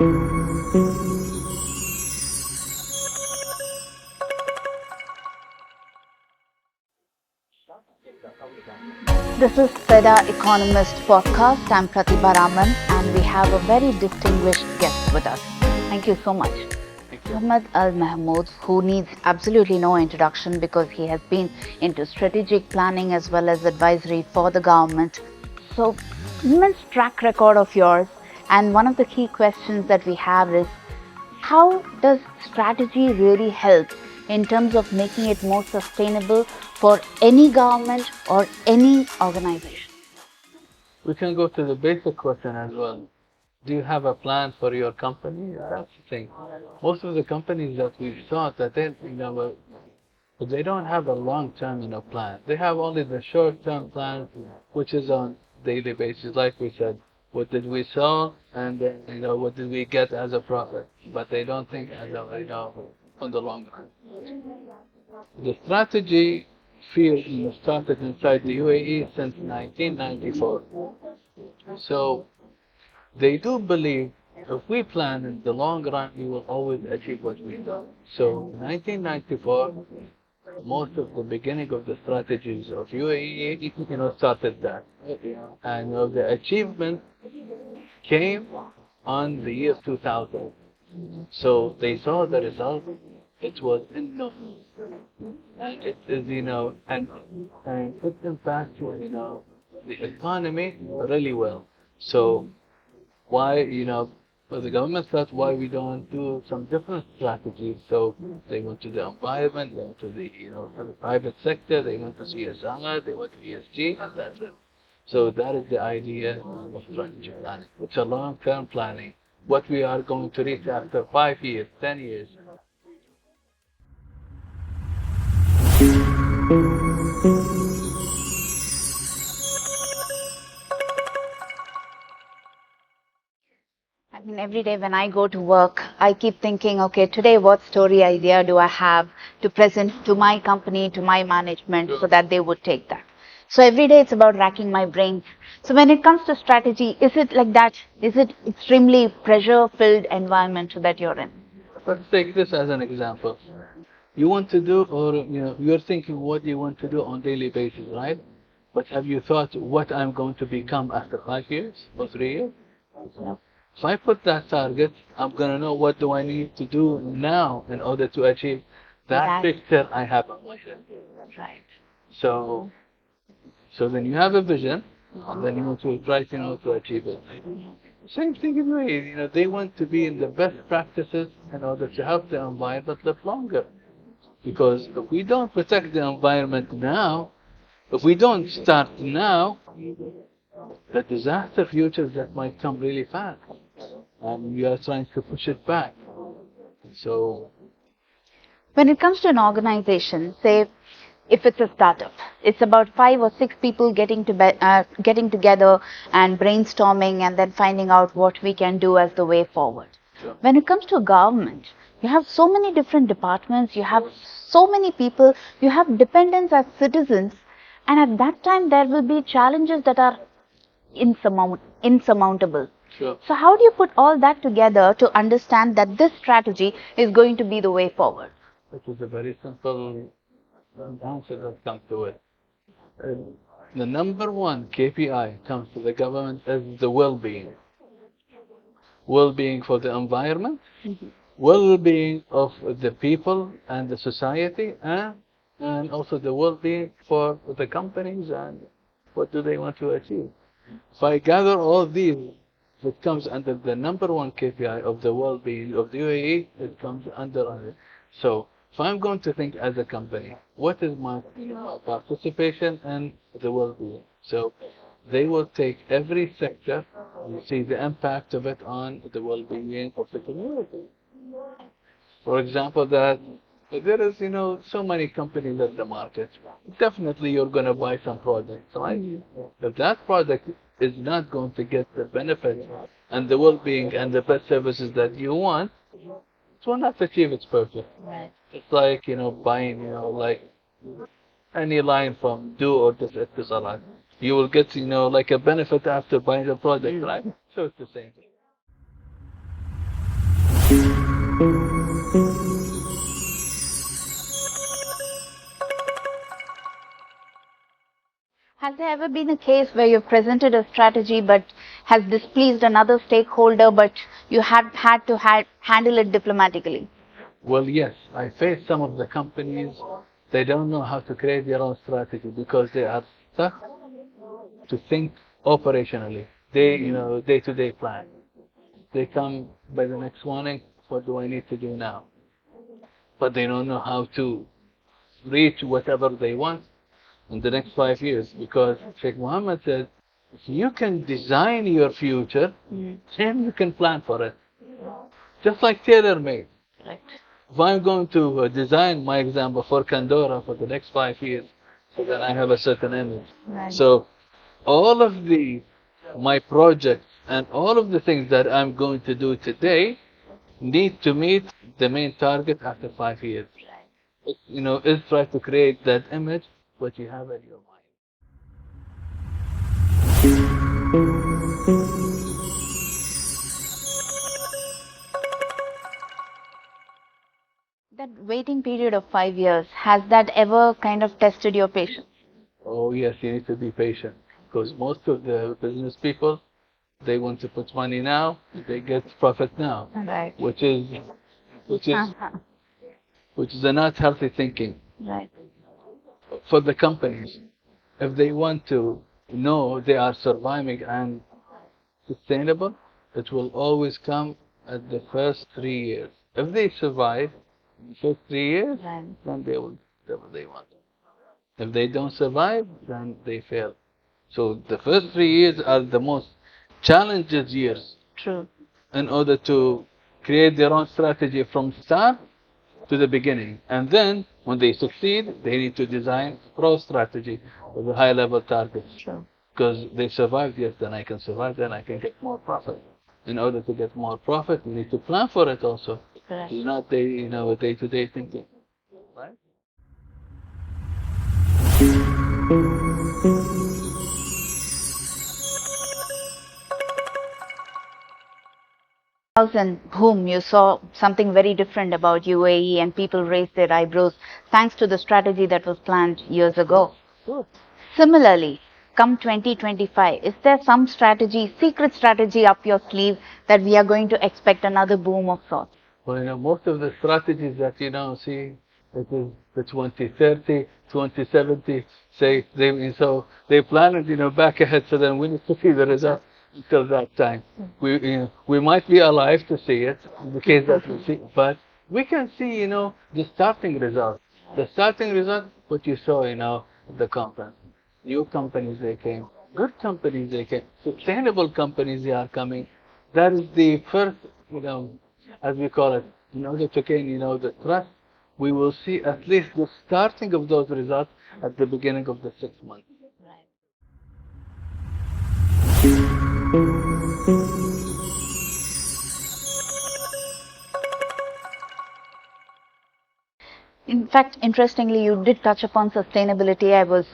This is FEDA Economist Podcast. I'm Prathiba Raman and we have a very distinguished guest with us. Thank you so much. Ahmed Al Mahmood, who needs absolutely no introduction because he has been into strategic planning as well as advisory for the government. So, immense track record of yours, and one of the key questions that we have is, how does strategy really help in terms of making it more sustainable for any government or any organization? We can go to the basic question as well. Do you have a plan for your company? That's the thing. Most of the companies that we've thought that they don't have a long-term plan. They have only the short-term plan, which is on daily basis. Like we said, what did we sell, and then what did we get as a profit? But they don't think as on the long run. The strategy field started inside the UAE since 1994. So they do believe if we plan in the long run, we will always achieve what we do. So 1994, most of the beginning of the strategies of UAE, started that. And the achievement came on the year 2000. So they saw the result. It was enough. And it is, and it impacted, the economy really well. So why, the government thought why we don't do some different strategies. So they went to the environment, they went to the private sector, they went to CSR, they went to ESG, and that's it. So that is the idea of strategy planning. It's a long-term planning. What we are going to reach after 5 years, 10 years. Every day when I go to work, I keep thinking, okay, today what story idea do I have to present to my company, to my management, so that they would take that. So every day it's about racking my brains. So when it comes to strategy, is it like that? Is it extremely pressure-filled environment that you're in? Let's take this as an example. You want to do, or you're thinking what you want to do on a daily basis, right? But have you thought what I'm going to become after 5 years or 3 years? No. If I put that target, I'm going to know what do I need to do now in order to achieve that picture I have in my head. Right. So then you have a vision, and then you want to try to achieve it. Same thing in way, they want to be in the best practices in order to help the environment live longer. Because if we don't protect the environment now, if we don't start now, the disaster futures that might come really fast, and we are trying to push it back. So, when it comes to an organization, say if it's a startup, it's about 5 or 6 people getting together and brainstorming and then finding out what we can do as the way forward. Sure. When it comes to government, you have so many different departments, you have so many people, you have dependents as citizens, and at that time there will be challenges that are insurmountable. Sure. So how do you put all that together to understand that this strategy is going to be the way forward? It is a very simple answer that comes to it. The number one KPI comes to the government is the well-being. Well-being for the environment, well-being of the people and the society, and also the well-being for the companies and what do they want to achieve. If I gather all these, it comes under the number one KPI of the well-being of the UAE, it comes under it. So if I'm going to think as a company, what is my participation in the well-being? So they will take every sector and see the impact of it on the well-being of the community. For example, that there is, so many companies at the market. Definitely you're going to buy some products, right? If that product is not going to get the benefit and the well-being and the best services that you want, it will not achieve its purpose. Right. It's like, buying, like any line from Do or This. You will get, like a benefit after buying the product, right? So it's the same thing. Has there ever been a case where you've presented a strategy but has displeased another stakeholder, but you had to handle it diplomatically? Well, yes, I face some of the companies, they don't know how to create their own strategy because they are stuck to think operationally. Day-to-day plan. They come by the next morning, what do I need to do now? But they don't know how to reach whatever they want in the next 5 years, because Sheikh Mohammed said, if you can design your future, then you can plan for it. Just like tailor-made. Right. If I'm going to design my example for Pandora for the next 5 years, so that I have a certain image. Right. So all of my projects and all of the things that I'm going to do today need to meet the main target after 5 years. Right. Is try to create that image what you have in your mind. That waiting period of 5 years, has that ever kind of tested your patience? Oh yes, you need to be patient, because most of the business people, they want to put money now, they get profit now, Right. which is a not healthy thinking. Right. For the companies, if they want to know they are surviving and sustainable, it will always come at the first 3 years. If they survive in the first 3 years, Right. then they will do what they want. If they don't survive, then they fail. So the first 3 years are the most challenging years True. in order to create their own strategy from start to the beginning. And then, when they succeed, they need to design pro strategy with a high level target. True. Because they survived, yes, then I can survive, then I can get more profit. In order to get more profit, you need to plan for it also. Correct. It's not a day-to-day thinking. Right? Whom you saw something very different about UAE and people raised their eyebrows thanks to the strategy that was planned years ago. Sure. Similarly, come 2025, is there some strategy, secret strategy up your sleeve that we are going to expect another boom of sorts? Well, most of the strategies that you now see, it is the 2030, 2070, so they plan it, back ahead, so then we need to see the result until that time. We might be alive to see it, in the case that we see, but we can see, the starting result. The starting result, what you saw, at the conference. New companies, they came. Good companies, they came. Sustainable companies, they are coming. That is the first, as we call it, in order to gain, the trust, we will see at least the starting of those results at the beginning of the 6 months. In fact, interestingly, you did touch upon sustainability. I was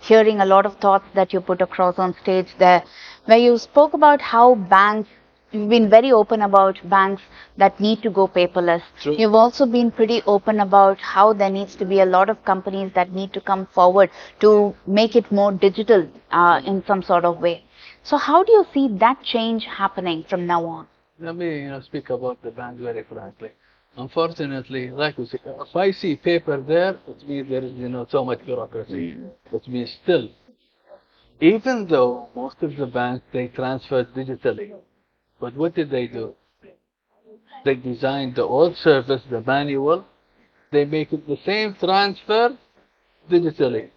hearing a lot of thoughts that you put across on stage there, where you spoke about how banks, you've been very open about banks that need to go paperless. True. You've also been pretty open about how there needs to be a lot of companies that need to come forward to make it more digital in some sort of way. So how do you see that change happening from now on? Let me speak about the bank very frankly. Unfortunately, like we say, if I see paper there, it means there is so much bureaucracy. It means still, even though most of the banks they transferred digitally, but what did they do? They designed the old service, the manual, they make it the same transfer digitally.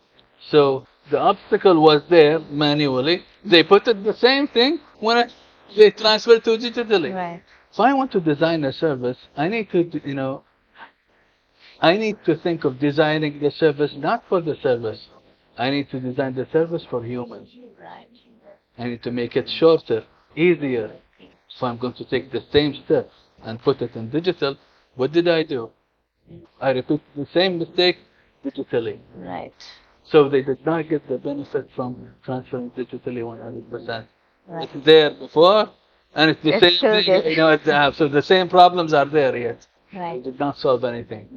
So the obstacle was there manually. They put it the same thing when they transfer to digitally. Right. If I want to design a service, I need to, I need to think of designing the service not for the service. I need to design the service for humans. Right. I need to make it shorter, easier. So I'm going to take the same step and put it in digital. What did I do? I repeat the same mistake digitally. Right. So they did not get the benefit from transferring digitally 100%. Right. It's there before, and it's the It's same still thing, there. at the app. So the same problems are there yet. Right. It did not solve anything.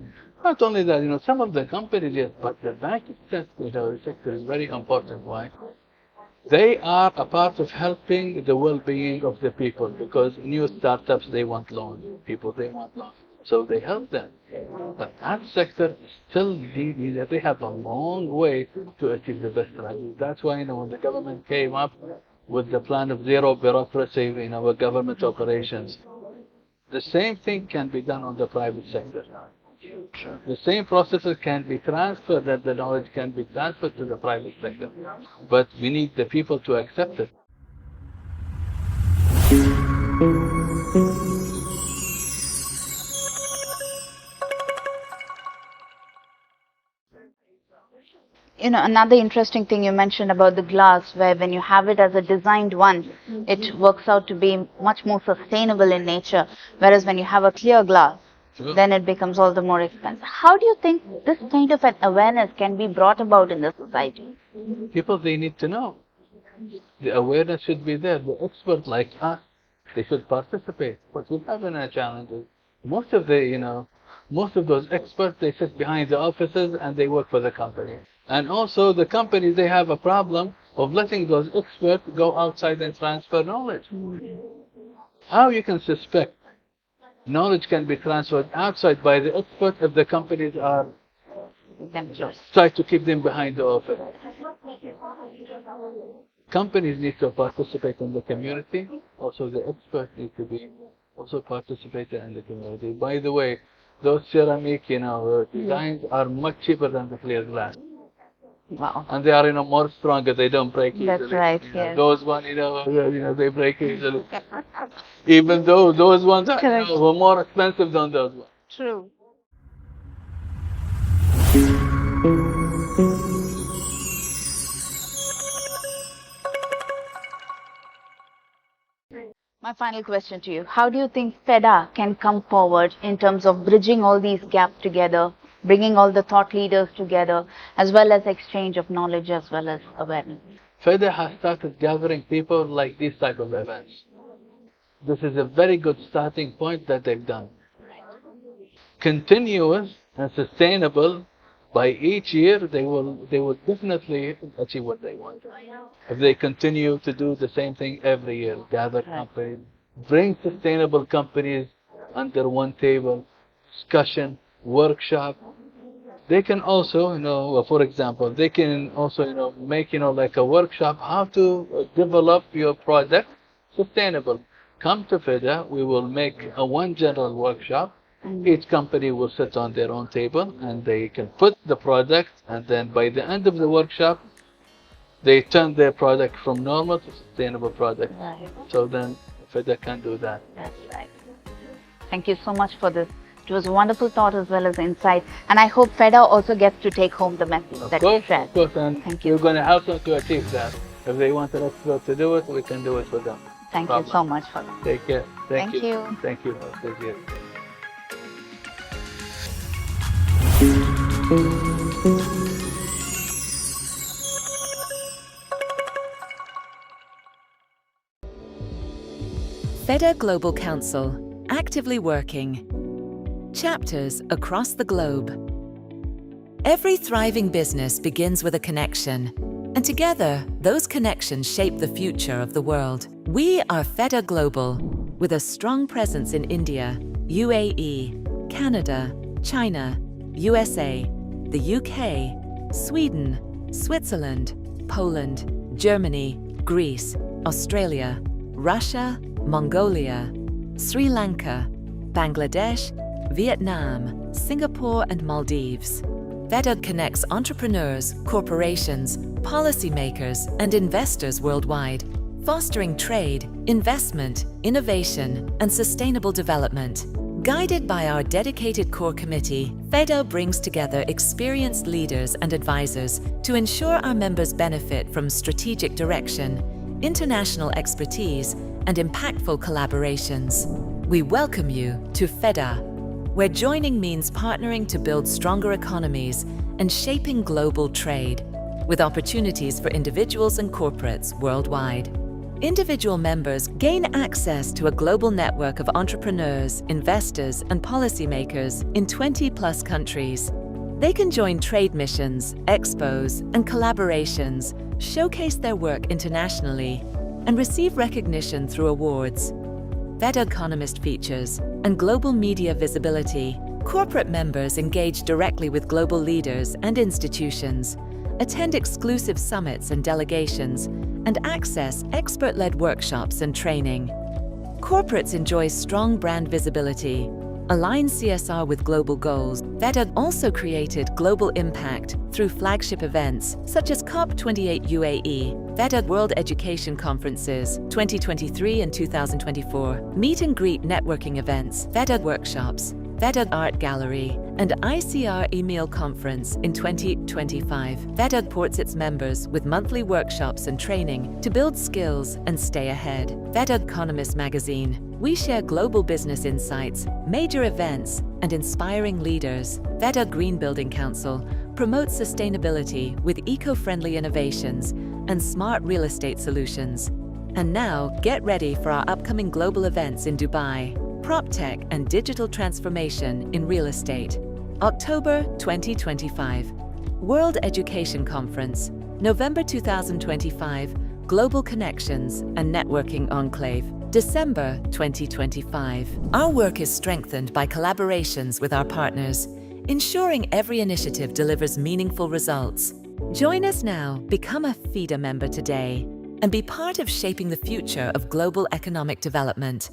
Not only that, some of the companies, yes, but the banking sector is very important. Why? They are a part of helping the well-being of the people, because new startups, they want loans. People, they want loans. So they help them. But that sector still they have a long way to achieve the best strategy. That's why, when the government came up with the plan of zero bureaucracy in our government operations, the same thing can be done on the private sector. The same processes can be transferred, that the knowledge can be transferred to the private sector. But we need the people to accept it. Another interesting thing you mentioned about the glass, where when you have it as a designed one, it works out to be much more sustainable in nature, whereas when you have a clear glass, then it becomes all the more expensive. How do you think this kind of an awareness can be brought about in the society? People, they need to know. The awareness should be there. The experts like us, they should participate. But we have a challenge. Most of those experts, they sit behind the offices and they work for the company. And also the companies, they have a problem of letting those experts go outside and transfer knowledge. How you can suspect knowledge can be transferred outside by the expert if the companies are try to keep them behind the office? Companies need to participate in the community. Also, the experts need to be also participating in the community. By the way, those ceramic, designs are much cheaper than the clear glass. Wow. And they are, more stronger. They don't break easily. That's right. Yes. Those ones, they break easily. Even though those ones are were more expensive than those ones. True. My final question to you: how do you think FEDA can come forward in terms of bridging all these gaps together, bringing all the thought leaders together, as well as exchange of knowledge as well as awareness? FEDA has started gathering people like these type of events. This is a very good starting point that they've done. Continuous and sustainable, by each year they will definitely achieve what they want. If they continue to do the same thing every year, gather companies, bring sustainable companies under one table, discussion, workshop. They can also, for example, they can also, make, like a workshop how to develop your product sustainable. Come to FEDA, we will make one general workshop. Each company will sit on their own table and they can put the product, and then by the end of the workshop, they turn their product from normal to sustainable product. Right. So then FEDA can do that. That's right. Thank you so much for this. It was a wonderful thought as well as insight, and I hope FEDA also gets to take home the message that you shared. Of course, and Thank you. we're going to help them to achieve that. If they want an expert to do it, we can do it for them. Thank you so much for that. Take care. Thank Thank you. Thank you. Thank you. FEDA Global Council, actively working. Chapters across the globe. Every thriving business begins with a connection, and together, those connections shape the future of the world. We are FEDA Global, with a strong presence in India, UAE, Canada, China, USA, the UK, Sweden, Switzerland, Poland, Germany, Greece, Australia, Russia, Mongolia, Sri Lanka, Bangladesh, Vietnam, Singapore and Maldives. FEDA connects entrepreneurs, corporations, policymakers and investors worldwide, fostering trade, investment, innovation and sustainable development. Guided by our dedicated core committee, FEDA brings together experienced leaders and advisors to ensure our members benefit from strategic direction, international expertise, and impactful collaborations. We welcome you to FEDA, where joining means partnering to build stronger economies and shaping global trade, with opportunities for individuals and corporates worldwide. Individual members gain access to a global network of entrepreneurs, investors, and policymakers in 20-plus countries. They can join trade missions, expos, and collaborations, showcase their work internationally, and receive recognition through awards. FEDA Economist features and global media visibility. Corporate members engage directly with global leaders and institutions, attend exclusive summits and delegations, and access expert-led workshops and training. Corporates enjoy strong brand visibility, align CSR with global goals. FEDA also created global impact through flagship events such as COP28 UAE, FEDA World Education Conferences 2023 and 2024, meet and greet networking events, FEDA workshops, FEDA Art Gallery, and ICR Email Conference in 2025. FEDA supports its members with monthly workshops and training to build skills and stay ahead. FEDA Economist Magazine. We share global business insights, major events, and inspiring leaders. FEDA Green Building Council promotes sustainability with eco-friendly innovations and smart real estate solutions. And now, get ready for our upcoming global events in Dubai. PropTech and Digital Transformation in Real Estate. October 2025. World Education Conference. November 2025. Global Connections and Networking Conclave. December 2025. Our work is strengthened by collaborations with our partners, ensuring every initiative delivers meaningful results. Join us now, become a FEDA member today, and be part of shaping the future of global economic development.